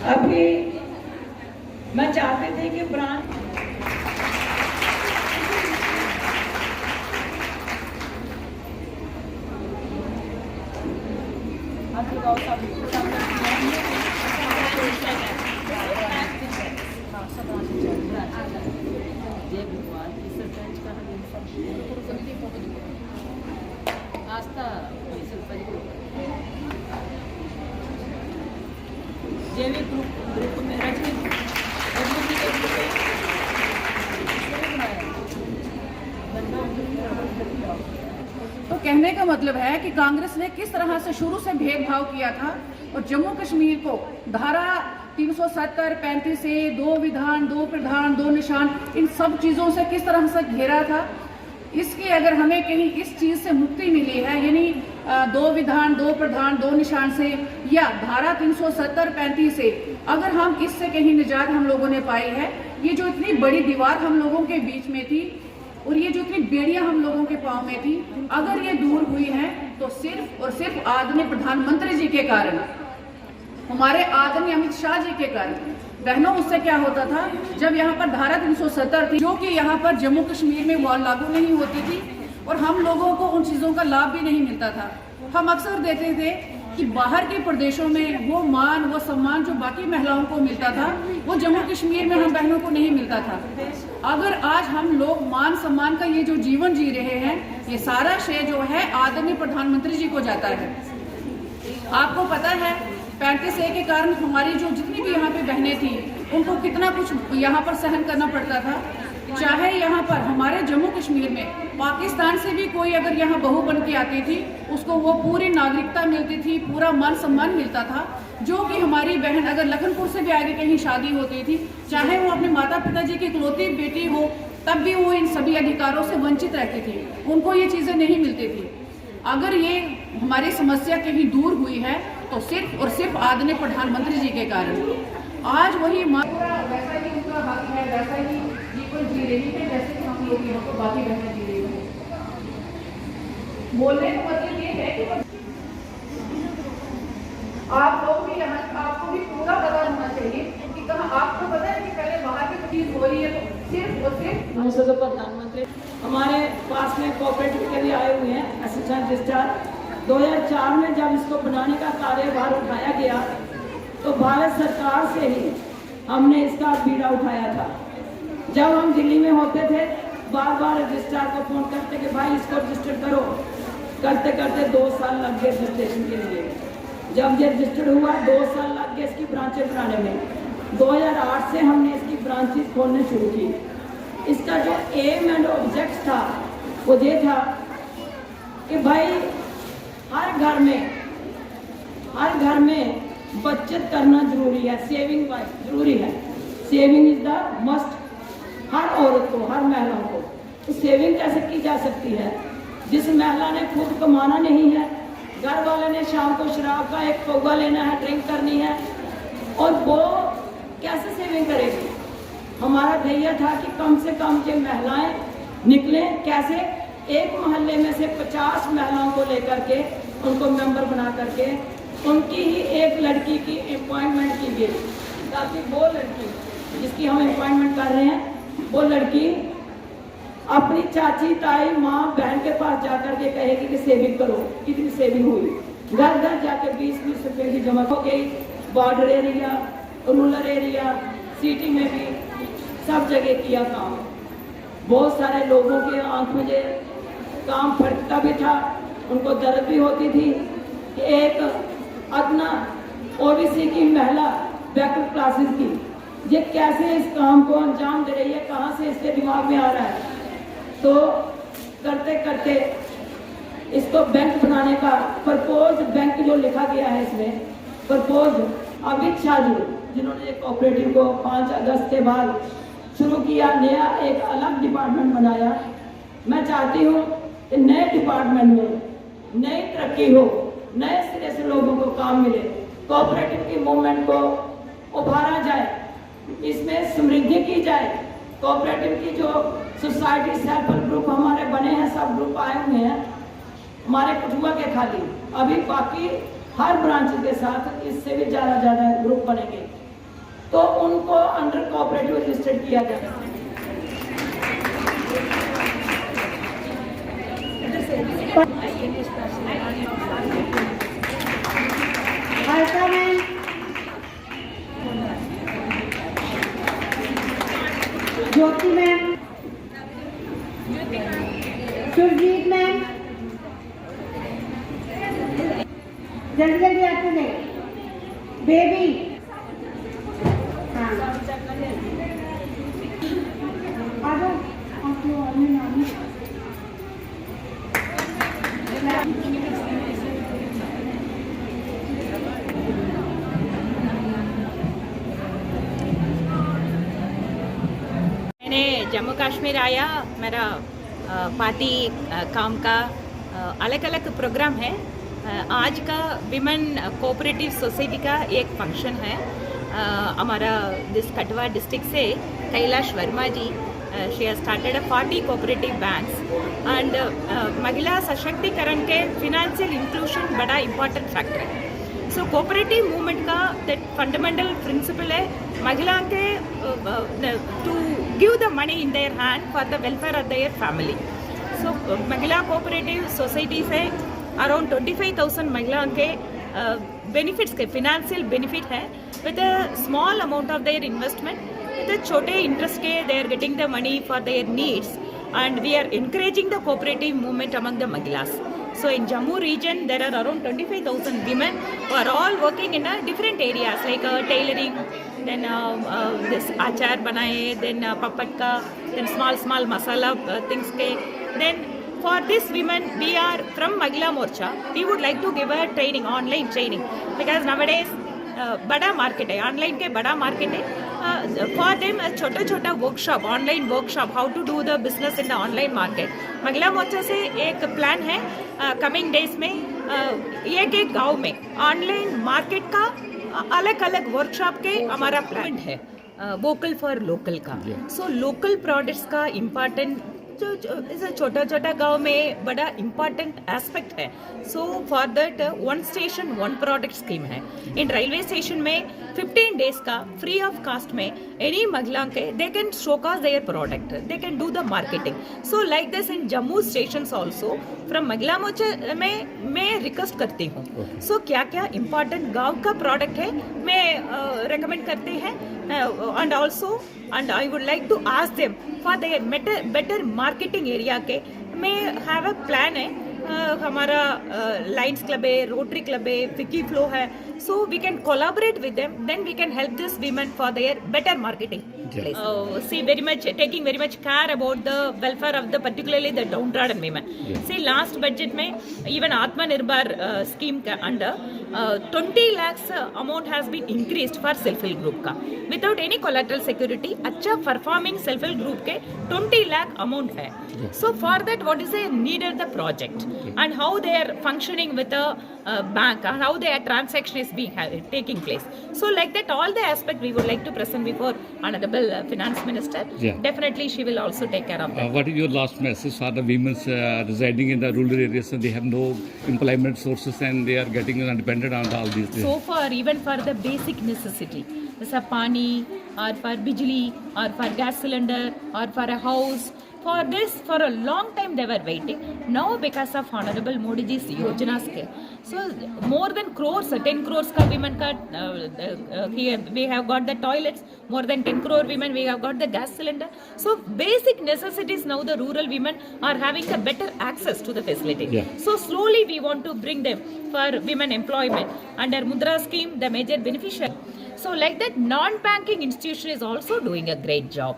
अभी मैं चाहते थे कि ब्रांच आस्था जैविक ग्रुप में रजनी के ग्रुप तो कहने का मतलब है कि कांग्रेस ने किस तरह से शुरू से भेदभाव किया था और जम्मू कश्मीर को धारा 370, 35 से 2 विधान 2 प्रधान 2 निशान इन सब चीजों से किस तरह से घेरा था। इसकी अगर हमें कहीं इस चीज से मुक्ति मिली है, यानी 2 विधान 2 प्रधान 2 निशान से या धारा 370, 35 से अगर हम इससे कहीं निजात हम लोगों ने पाई है, ये जो इतनी बड़ी दीवार हम लोगों के बीच में थी और ये जो इतनी बेड़ियां हम लोगों के पांव में थी, अगर ये दूर हुई है तो सिर्फ और सिर्फ आदरणीय प्रधानमंत्री जी के कारण, हमारे आदरणीय अमित शाह जी के कारण। बहनों, उससे क्या होता था, जब यहाँ पर धारा 370 थी जो कि यहाँ पर जम्मू कश्मीर में वो लागू नहीं होती थी और हम लोगों को उन चीज़ों का लाभ भी नहीं मिलता था। हम अक्सर देते थे कि बाहर के प्रदेशों में वो मान वो सम्मान जो बाकी महिलाओं को मिलता था वो जम्मू कश्मीर में हम बहनों को नहीं मिलता था। अगर आज हम लोग मान सम्मान का ये जो जीवन जी रहे हैं, ये सारा श्रेय जो है आदरणीय प्रधानमंत्री जी को जाता है। आपको पता है 35A के कारण हमारी जो जितनी भी यहाँ पे बहनें थी उनको कितना कुछ यहाँ पर सहन करना पड़ता था। चाहे यहाँ पर हमारे जम्मू कश्मीर में पाकिस्तान से भी कोई अगर यहाँ बहू बन के आती थी उसको वो पूरी नागरिकता मिलती थी, पूरा मान सम्मान मिलता था। जो कि हमारी बहन अगर लखनपुर से भी आगे कहीं शादी होती थी, चाहे वो अपने माता पिता जी की इकलौती बेटी हो, तब भी वो इन सभी अधिकारों से वंचित रहती थी, उनको ये चीज़ें नहीं मिलती थी। अगर ये हमारी समस्या कहीं दूर हुई है तो सिर्फ और सिर्फ आदरणीय प्रधानमंत्री जी के कारण। आज वही वैसा ही उनका हक है, वैसा ही जीवन जी रही है जैसे कि हम लोग यहाँ पर बाकी बहनें जी रही हैं। बोलने का मतलब ये है कि आप लोग भी यहाँ, आपको भी पूरा पता होना चाहिए कि कहाँ आपको पता है कि पहले बाहर की चीज हो रही है तो सिर्फ और सिर्फ जो प्रधानमंत्री हमारे पास में कोऑपरेटिव के लिए आए हुए हैं असिस्टेंट रजिस्ट्रार। 2004 में जब इसको बनाने का कार्यभार उठाया गया तो भारत सरकार से ही हमने इसका बीड़ा उठाया था। जब हम दिल्ली में होते थे बार बार रजिस्ट्रार को फोन करते कि भाई इसको रजिस्टर करो, करते करते 2 साल लग गए रजिस्ट्रेशन के लिए। जब ये रजिस्टर्ड हुआ 2 साल लग गए इसकी ब्रांचें बनाने में। 2008 से हमने इसकी ब्रांचेस खोलने शुरू की। इसका जो एम एंड ऑब्जेक्ट था वो ये था कि भाई हर घर में बचत करना जरूरी है, सेविंग जरूरी है। सेविंग इज द मस्ट हर औरत को, हर महिलाओं को। तो सेविंग कैसे की जा सकती है? जिस महिला ने खुद कमाना नहीं है, घर वाले ने शाम को शराब का एक पौवा लेना है, ड्रिंक करनी है, और वो कैसे सेविंग करेगी? हमारा ध्येय था कि कम से कम जो महिलाएं निकलें, कैसे एक मोहल्ले में से 50 महिलाओं को लेकर के उनको मेंबर बना करके उनकी ही एक लड़की की अपॉइंटमेंट की गई, ताकि वो लड़की जिसकी हम अपॉइंटमेंट कर रहे हैं वो लड़की अपनी चाची, ताई, माँ, बहन के पास जाकर के कहेगी कि सेविंग करो। कितनी सेविंग हुई? घर घर जाके 20-20 रुपये की जमा हो गई। Border area, rural area, city में भी सब जगह किया काम। बहुत सारे लोगों के आंख में ये काम फटता भी था, उनको दर्द भी होती थी कि एक अदना ओबीसी की महिला बैकवर्ड क्लासेस की ये कैसे इस काम को अंजाम दे रही है, कहाँ से इसके दिमाग में आ रहा है। तो करते करते इसको बैंक बनाने का प्रपोज बैंक जो लिखा गया है इसमें प्रपोज अमित शाह जी जिन्होंने ये कोऑपरेटिव को 5 अगस्त के बाद शुरू किया, नया एक अलग डिपार्टमेंट बनाया। मैं चाहती हूँ कि नए डिपार्टमेंट में नई तरक्की हो, नए सिरे से लोगों को काम मिले, कोऑपरेटिव की मूवमेंट को उभारा जाए, इसमें समृद्धि की जाए। कोऑपरेटिव की जो सोसाइटी सेल्फ हेल्प ग्रुप हमारे बने हैं, सब ग्रुप आए हुए हैं हमारे कठुआ के खाली, अभी बाकी हर ब्रांच के साथ इससे भी ज़्यादा ग्रुप बनेंगे। तो उनको अंडर कोऑपरेटिव रजिस्टर्ड किया जाए। हर्षा मैम, ज्योति मैम, सुरजीत मैम, जल्दी जल्दी आते थे। बेबी, हाँ आ जाओ, आप लोग अपने नाम। मैंने जम्मू कश्मीर आया, मेरा पार्टी काम का अलग अलग प्रोग्राम है। आज का विमेन कोऑपरेटिव सोसाइटी का एक फंक्शन है हमारा दिस कठुआ डिस्ट्रिक्ट से Kailash Verma ji she has started 40 cooperative banks and महिला सशक्तिकरण के फिनेंशियल इंक्लूजन बड़ा इम्पोर्टेंट फैक्टर है। सो कोऑपरेटिव मूवमेंट का दैट फंडामेंटल प्रिंसिपल है महिला के to give the money in their hand for the welfare of their family. So महिला कोऑपरेटिव सोसाइटी से अराउंड 25,000 महिला के बेनिफिट्स के फिनेंशियल बेनिफिट है with a small amount of their investment with a छोटे इंटरेस्ट के they are getting the money for their needs and we are encouraging the cooperative movement among the Mahilas. So in Jammu region there are around 25,000 women who are all working in different areas like tailoring, then this achar banaye, then papatka, then small masala things ke. Then for this women we are from Mahila Morcha, we would like to give a training, online training, because nowadays बड़ा market है, online के बड़ा market है। For them छोटा workshop, online workshop, how to do the business in the online market. महिला मोर्चा से एक प्लान है कमिंग डेज में एक गांव में ऑनलाइन मार्केट का अलग अलग वर्कशॉप के हमारा प्लान है वोकल फॉर लोकल का। सो लोकल प्रोडक्ट्स का इम्पॉर्टेंट छोटा गांव में बड़ा इम्पॉर्टेंट एस्पेक्ट है। So for that one station one product scheme है। इन रेलवे स्टेशन में 15 डेज का फ्री ऑफ कास्ट में एनी महिला के they can show cause their product, they can do the marketing. So like this in Jammu station also from महिला मोर्चा में मैं request करती हूँ। सो क्या क्या इम्पॉर्टेंट गांव का प्रोडक्ट है मैं रिकमेंड करते हैं and also and I would like to ask them for their better marketing area के मैं have a plan है हमारा लाइन्स क्लब है, रोटरी क्लब है, विकी फ्लो है। So we can collaborate with them, then we can help this women for their better marketing. See very much taking very much care about the welfare of the particularly the downtrodden women. See last budget में even Atmanirbhar scheme का under 20 lakhs amount has been increased for self help group का without any collateral security। अच्छा performing self help group के 20 lakh amount है। So for that what is the needed the project and how they are functioning with a bank and how their transaction is being taking place. So like that all the aspect we would like to present before Honorable Finance Minister. Definitely she will also take care of that. What is your last message for the women residing in the rural areas and they have no employment sources and they are getting dependent on all these things? So for even for the basic necessity, as a pani or for bijli or for gas cylinder or for a house, for this for a long time they were waiting. Now because of Honorable Modi ji's yojanas ke, so more than crores, 10 crores ka women ka here we have got the toilets, more than 10 crore women we have got the gas cylinder. So basic necessities now the rural women are having a better access to the facility. So slowly we want to bring them for women employment under Mudra scheme, the major beneficiary. So like that non-banking institution is also doing a great job.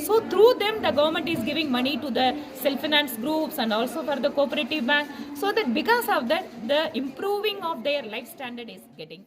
So through them the government is giving money to the self-finance groups and also for the cooperative bank, so that because of that the improving of their life standard is getting